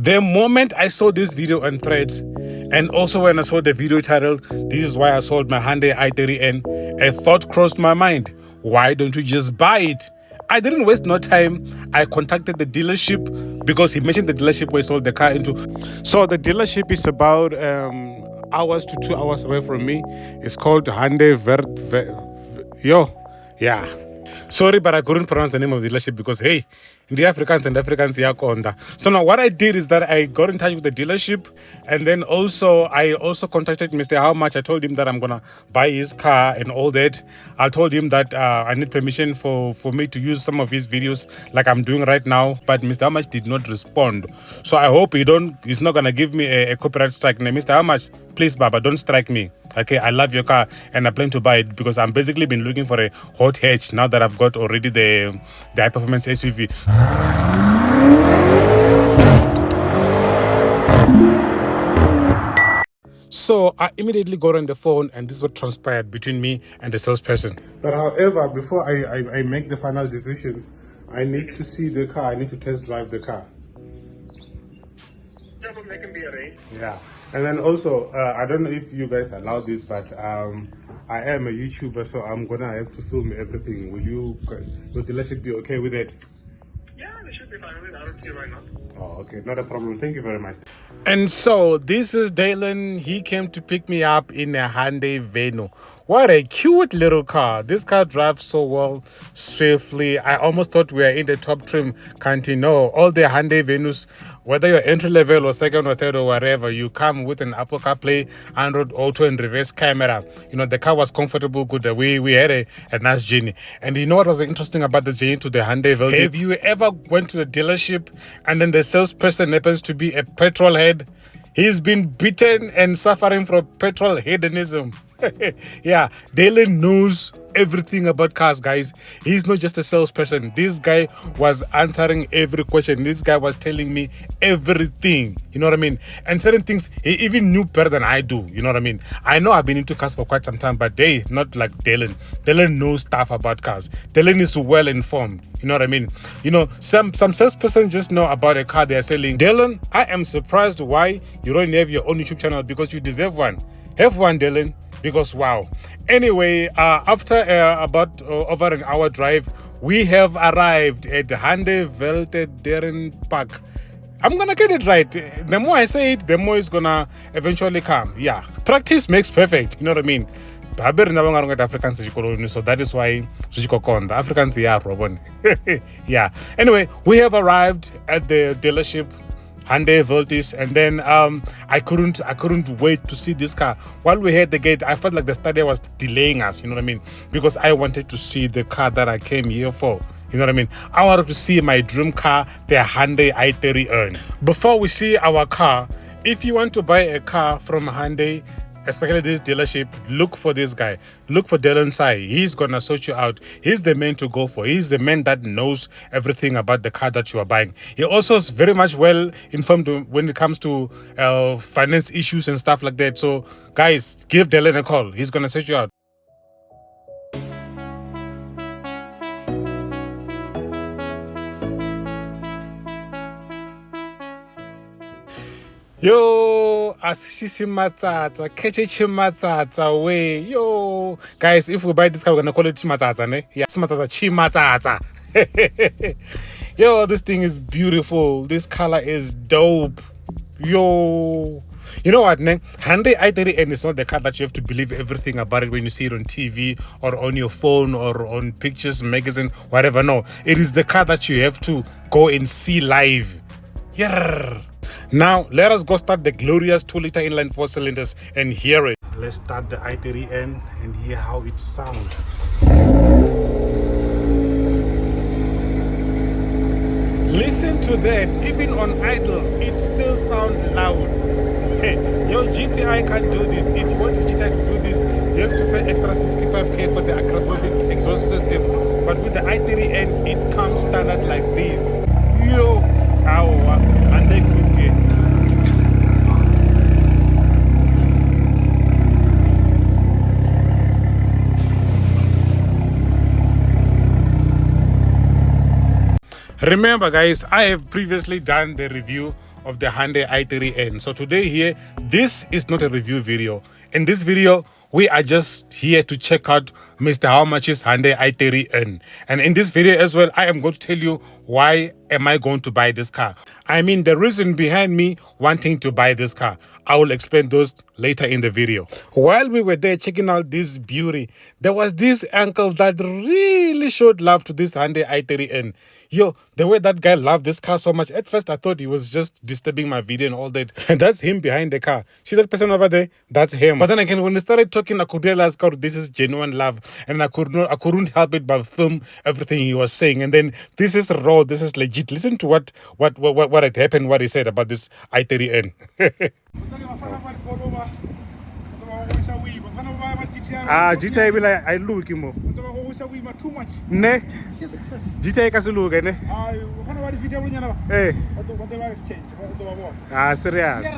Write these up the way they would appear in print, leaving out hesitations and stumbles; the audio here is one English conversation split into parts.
The moment I saw this video on Threads, and also when I saw the video titled, "This is why I sold my Hyundai i30N," a thought crossed my mind. Why don't you just buy it? I didn't waste no time. I contacted the dealership because he mentioned the dealership where he sold the car into. So the dealership is about hours to 2 hours away from me. It's called Hyundai yeah. Sorry, but I couldn't pronounce the name of the dealership because, hey, the Africans and Africans yakonda. So now what I did is that I got in touch with the dealership, and then I also contacted MrHowMuch. I told him that I'm gonna buy his car and all that. I told him that I need permission for me to use some of his videos like I'm doing right now, but MrHowMuch did not respond. So I hope he's not gonna give me a copyright strike. Now, MrHowMuch, please, Baba, don't strike me. Okay, I love your car and I plan to buy it because I'm basically been looking for a hot hatch now that I've got already the high performance SUV. So I immediately got on the phone, and this is what transpired between me and the salesperson. But however, before I make the final decision, I need to see the car. I need to test drive the car. Yeah, and then also, I don't know if you guys allow this, but I am a YouTuber, so I'm gonna have to film everything. Will the dealership be okay with it? Yeah, they should be fine with it. I don't see why not. Oh, okay, not a problem. Thank you very much. And so this is Dalen. He came to pick me up in a Hyundai Venue. What a cute little car. This car drives so well, swiftly. I almost thought we were in the top trim. Can't you know? All the Hyundai Venues, whether you're entry level or second or third or whatever, you come with an Apple CarPlay, Android Auto, and reverse camera. You know, the car was comfortable, good. We had a nice journey. And you know what was interesting about the journey to the Hyundai Venue? Have you ever went to the dealership and then the salesperson happens to be a petrol head? He's been beaten and suffering from petrol hedonism. Yeah, Dalen knows everything about cars, guys. He's not just a salesperson. This guy was answering every question. This guy was telling me everything. You know what I mean? And certain things he even knew better than I do. You know what I mean? I know I've been into cars for quite some time, but not like Dalen. Dalen knows stuff about cars. Dalen is well informed. You know what I mean? You know, some salesperson just know about a car they're selling. Dalen, I am surprised why you don't have your own YouTube channel, because you deserve one. Have one, Dalen, because wow. Anyway, after about over an hour drive, we have arrived at Hyundai Velderen Park. I'm gonna get it right. The more I say it, the more it's gonna eventually come. Yeah, practice makes perfect. You know what I mean? So that is why the Africans, yeah, Robin. Yeah. Anyway, we have arrived at the dealership, Hyundai Veltis, and then I couldn't wait to see this car. While we had the gate, I felt like the study was delaying us, you know what I mean? Because I wanted to see the car that I came here for. You know what I mean? I wanted to see my dream car, the Hyundai i30N. Before we see our car, if you want to buy a car from Hyundai, especially this dealership, look for this guy. Look for Dalen Sai. He's gonna sort you out. He's the man to go for. He's the man that knows everything about the car that you are buying. He also is very much well informed when it comes to finance issues and stuff like that. So guys, give Dalen a call. He's gonna sort you out. Yo, asisi matsatsa, kecheche matsatsa, way. Yo, guys, if we buy this car, we're gonna call it chimatsatsa, ne? Yeah, chimatsatsa. Yo, this thing is beautiful. This color is dope. Yo, you know what, ne? Hyundai i30N is not the car that you have to believe everything about it when you see it on TV or on your phone or on pictures, magazine, whatever. No, it is the car that you have to go and see live. Yeah. Now, let us go start the glorious 2-liter inline 4 cylinders and hear it. Let's start the i30N and hear how it sounds. Listen to that. Even on idle, it still sounds loud. Hey, your GTI can't do this. If you want your GTI to do this, you have to pay extra 65k for the aggraphobic exhaust system. But with the i30N, it comes standard like this. Yo, and they could get. Remember guys, I have previously done the review of the Hyundai i30N. So today here, this is not a review video. In this video, we are just here to check out MrHowMuch's Hyundai i30N. And in this video as well, I am going to tell you why am I going to buy this car. I mean, the reason behind me wanting to buy this car. I will explain those later in the video. While we were there checking out this beauty, there was this uncle that really showed love to this Hyundai i30N. Yo, the way that guy loved this car so much, at first I thought he was just disturbing my video and all that. And that's him behind the car. See that person over there? That's him. But then again, when they started talking, I could realize, God, this is genuine love. And I couldn't help it but film everything he was saying. And then this is raw, this is legit. Listen to what had happened, what he said about this i30N. GTA be like I look him. Too much. Ne? GTA kasi look ne? Eh. Serious.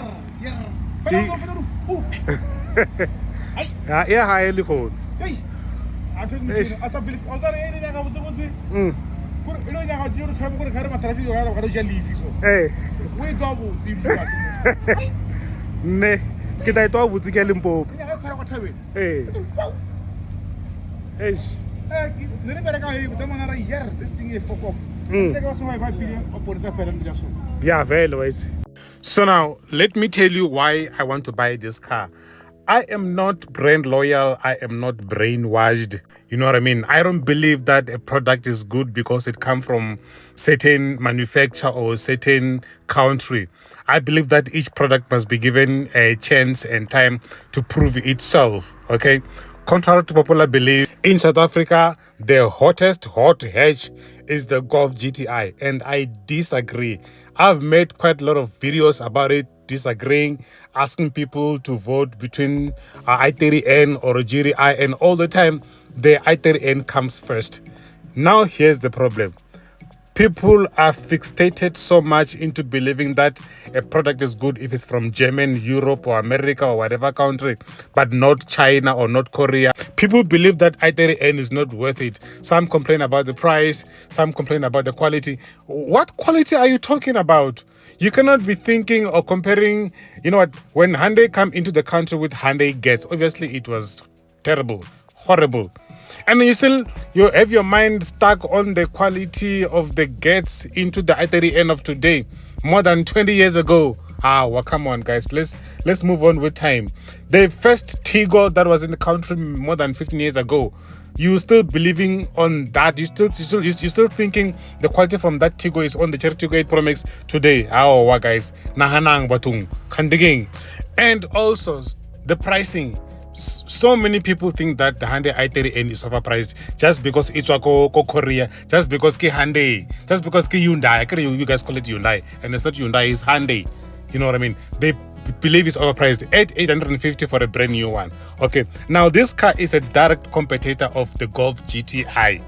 Yeah, high liko. Hey. I don't know. Asa believe. Asa any thing I was supposed to. You know, I was going to travel. I got traffic. I got to leave. So. Hey. We double. Ne? Kita itu abu tiga limpo. Hey. Hey. This thing is fuck off. Yeah, very wait. So now, let me tell you why I want to buy this car. I am not brand loyal. I am not brainwashed. You know what I mean? I don't believe that a product is good because it comes from certain manufacturer or certain country. I believe that each product must be given a chance and time to prove itself. Okay? Contrary to popular belief, in South Africa, the hottest hot hatch is the Golf GTI, and I disagree. I've made quite a lot of videos about it, disagreeing, asking people to vote between i30N or a GTI, and all the time, the i30N comes first. Now, here's the problem. People are fixated so much into believing that a product is good if it's from Germany, Europe, or America, or whatever country, but not China or not Korea. People believe that i30N is not worth it. Some complain about the price, some complain about the quality. What quality are you talking about? You cannot be thinking or comparing, you know what, when Hyundai come into the country with Hyundai Gets, obviously it was terrible, horrible. And you have your mind stuck on the quality of the Gets into the i30N of today, more than 20 years ago. Well, come on, guys. Let's move on with time. The first Tiggo that was in the country more than 15 years ago, you still believing on that? You still thinking the quality from that Tiggo is on the Cherry Tiggo 8 Pro Max today? Guys, nahanang batung kandiging, and also the pricing. So many people think that the Hyundai i30N is overpriced just because it's Korea, just because ki Hyundai, just because ki Hyundai. You guys call it Hyundai, and it's not Hyundai, it's Hyundai. You know what I mean? They believe it's overpriced at 850 for a brand new one. Okay, now this car is a direct competitor of the Golf GTI.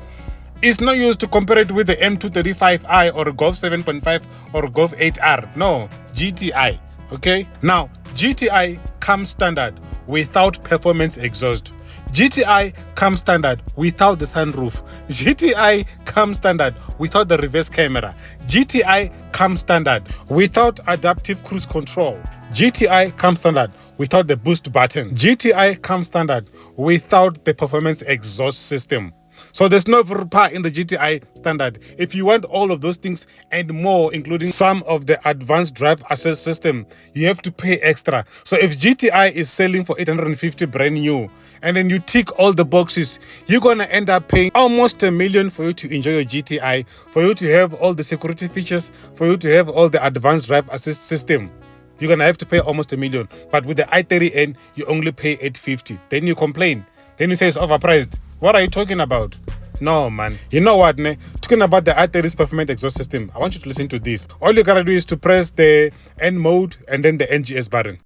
It's not used to compare it with the M235i or Golf 7.5 or Golf 8R. No, GTI. Okay, now GTI comes standard without performance exhaust. GTI comes standard without the sunroof. GTI comes standard without the reverse camera. GTI comes standard without adaptive cruise control. GTI comes standard without the boost button. GTI comes standard without the performance exhaust system. So there's no VRPA in the GTI standard. If you want all of those things and more, including some of the advanced drive assist system, you have to pay extra. So if GTI is selling for 850 brand new, and then you tick all the boxes, you're gonna end up paying almost $1 million for you to enjoy your GTI, for you to have all the security features, for you to have all the advanced drive assist system. You're gonna have to pay almost $1 million. But with the i30N, you only pay $850. Then you complain. Then you say it's overpriced. What are you talking about? No, man. You know what, ne? Talking about the i30's performance exhaust system, I want you to listen to this. All you gotta do is to press the N mode and then the NGS button.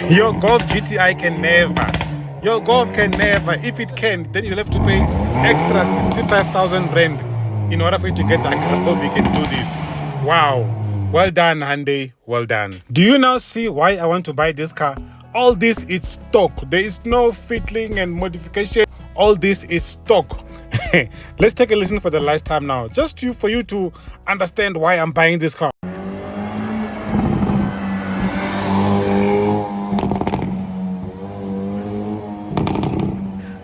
Your Golf GTI can never. Your Golf can never. If it can, then you'll have to pay extra 65,000 rand in order for you to get that car. We can do this. Wow. Well done, Hyundai. Well done. Do you now see why I want to buy this car? All this is stock. There is no fiddling and modification All this is stock. Let's take a listen for the last time now, just for you to understand why I'm buying this car.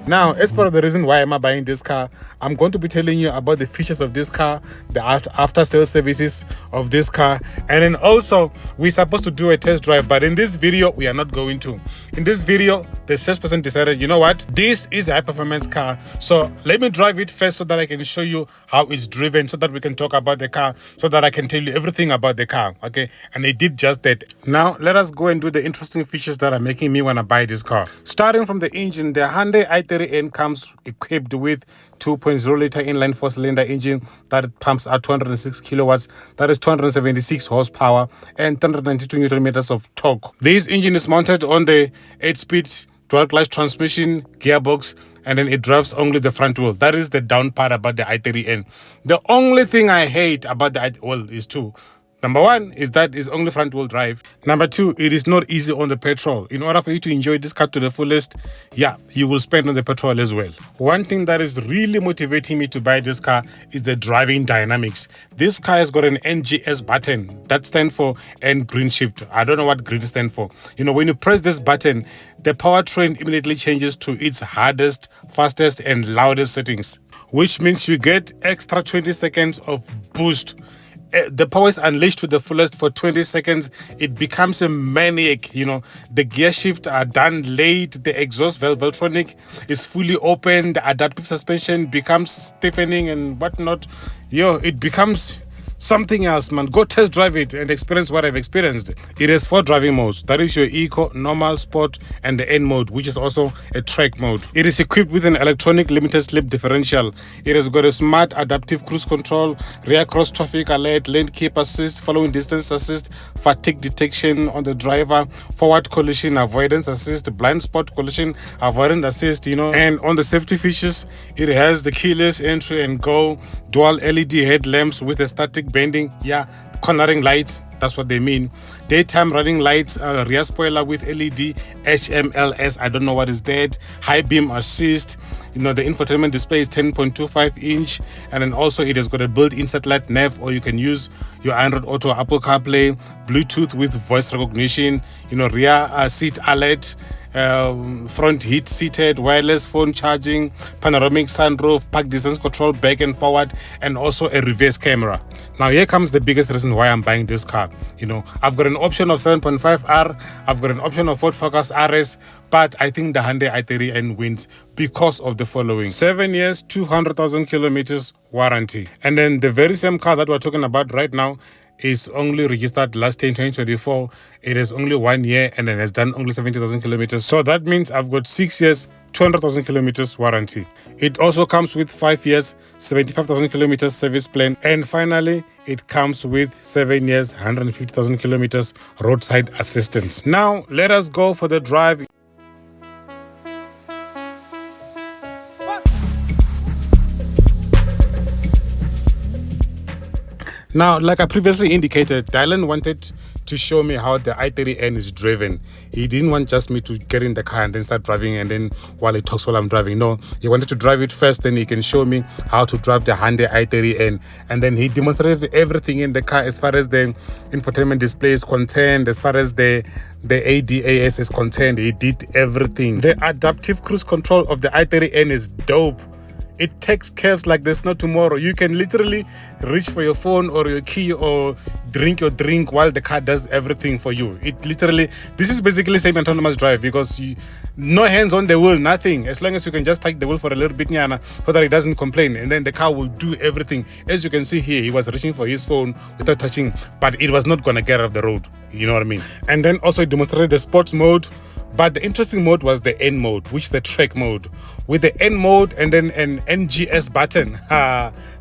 Now, as part of the reason why am I buying this car, I'm going to be telling you about the features of this car, the after sales services of this car, and then also we're supposed to do a test drive, but in this video we are not going to. In this video, the salesperson decided, you know what, this is a high performance car, so let me drive it first so that I can show you how it's driven, so that we can talk about the car, so that I can tell you everything about the car. Okay, and they did just that. Now let us go and do the interesting features that are making me want to buy this car. Starting from the engine, the Hyundai i30N comes equipped with 2.0 liter inline 4-cylinder engine that pumps out 206 kilowatts, that is 276 horsepower and 392 newton meters of torque. This engine is mounted on the 8-speed dual clutch transmission gearbox, and then it drives only the front wheel. That is the down part about the i30N. The only thing I hate about the is two. Number one is that it's only front wheel drive. Number two, it is not easy on the petrol. In order for you to enjoy this car to the fullest, yeah, you will spend on the petrol as well. One thing that is really motivating me to buy this car is the driving dynamics. This car has got an NGS button. That stands for N green shift. I don't know what green stands for. You know, when you press this button, the powertrain immediately changes to its hardest, fastest, and loudest settings, which means you get extra 20 seconds of boost. The power is unleashed to the fullest for 20 seconds. It becomes a maniac. You know, the gear shift are done late, the exhaust valve Veltronic is fully open, the adaptive suspension becomes stiffening and whatnot. It becomes something else, man. Go test drive it and experience what I've experienced. It has 4 driving modes. That is your Eco, Normal, Sport, and the N mode, which is also a track mode. It is equipped with an electronic limited slip differential. It has got a smart adaptive cruise control, rear cross traffic alert, lane keep assist, following distance assist, fatigue detection on the driver, forward collision avoidance assist, blind spot collision avoidance assist, and on the safety features, it has the keyless entry and go, dual LED headlamps with a static bending, cornering lights, that's what they mean, daytime running lights, rear spoiler with LED, HMLS, I don't know what is that, high beam assist, the infotainment display is 10.25 inch, and then also it has got a built-in satellite nav, or you can use your Android Auto, Apple CarPlay, Bluetooth with voice recognition, rear seat alert, front heat seated, wireless phone charging, panoramic sunroof, park distance control back and forward, and also a reverse camera. Now here comes the biggest reason why I'm buying this car. I've got an option of 7.5R, I've got an option of Ford Focus RS, but I think the Hyundai i30N wins because of the following: 7 years, 200,000 kilometers warranty. And then the very same car that we're talking about right now is only registered last year in 2024. It is only 1 year and then has done only 70,000 kilometers. So that means I've got 6 years, 200,000 kilometers warranty. It also comes with 5 years, 75,000 kilometers service plan. And finally, it comes with 7 years, 150,000 kilometers roadside assistance. Now, let us go for the drive. Now, like I previously indicated, Dylan wanted to show me how the i30N is driven. He didn't want just me to get in the car and then start driving, and then while he talks while I'm driving. No, he wanted to drive it first, then he can show me how to drive the Hyundai i30N. And then he demonstrated everything in the car as far as the infotainment display is concerned, as far as the ADAS is concerned. He did everything. The adaptive cruise control of the i30N is dope. It takes curves like there's no tomorrow. You can literally reach for your phone or your key or drink your drink while the car does everything for you. This is basically semi-autonomous drive, because no hands on the wheel, nothing. As long as you can just take the wheel for a little bit, nyana, so that it doesn't complain, and then the car will do everything. As you can see here, he was reaching for his phone without touching, but it was not gonna get off the road. You know what I mean? And then also it demonstrated the sports mode. But the interesting mode was the N mode, which is the track mode. With the N mode and then an NGS button,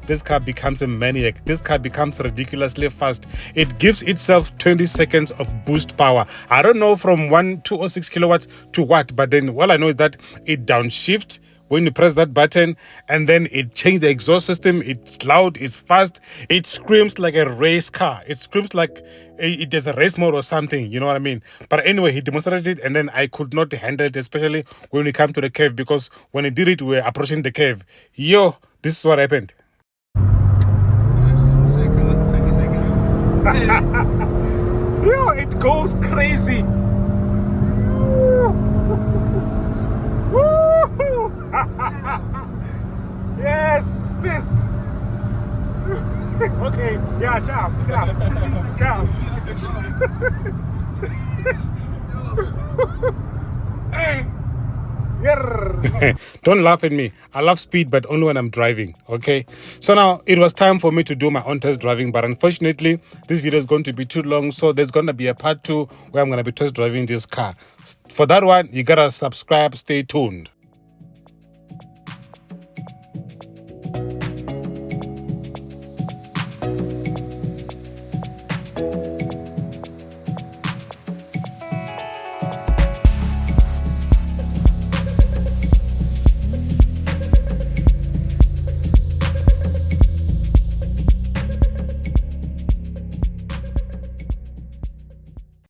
this car becomes a maniac. This car becomes ridiculously fast. It gives itself 20 seconds of boost power. I don't know from 206 kilowatts to what, but then all I know is that it downshift when you press that button, and then it changes the exhaust system. It's loud, it's fast, it screams like a race car. It screams like it is a race mode or something, you know what I mean? But anyway, he demonstrated it, and then I could not handle it, especially when we come to the cave, because when he did it, we were approaching the cave. Yo, this is what happened. 20 seconds. Yo, it goes crazy. Yes, sis. Okay, yeah, sharp. Hey. Don't laugh at me. I love speed, but only when I'm driving. Okay. So now it was time for me to do my own test driving, but unfortunately, this video is going to be too long. So there's going to be a part 2 where I'm going to be test driving this car. For that one, you gotta subscribe. Stay tuned.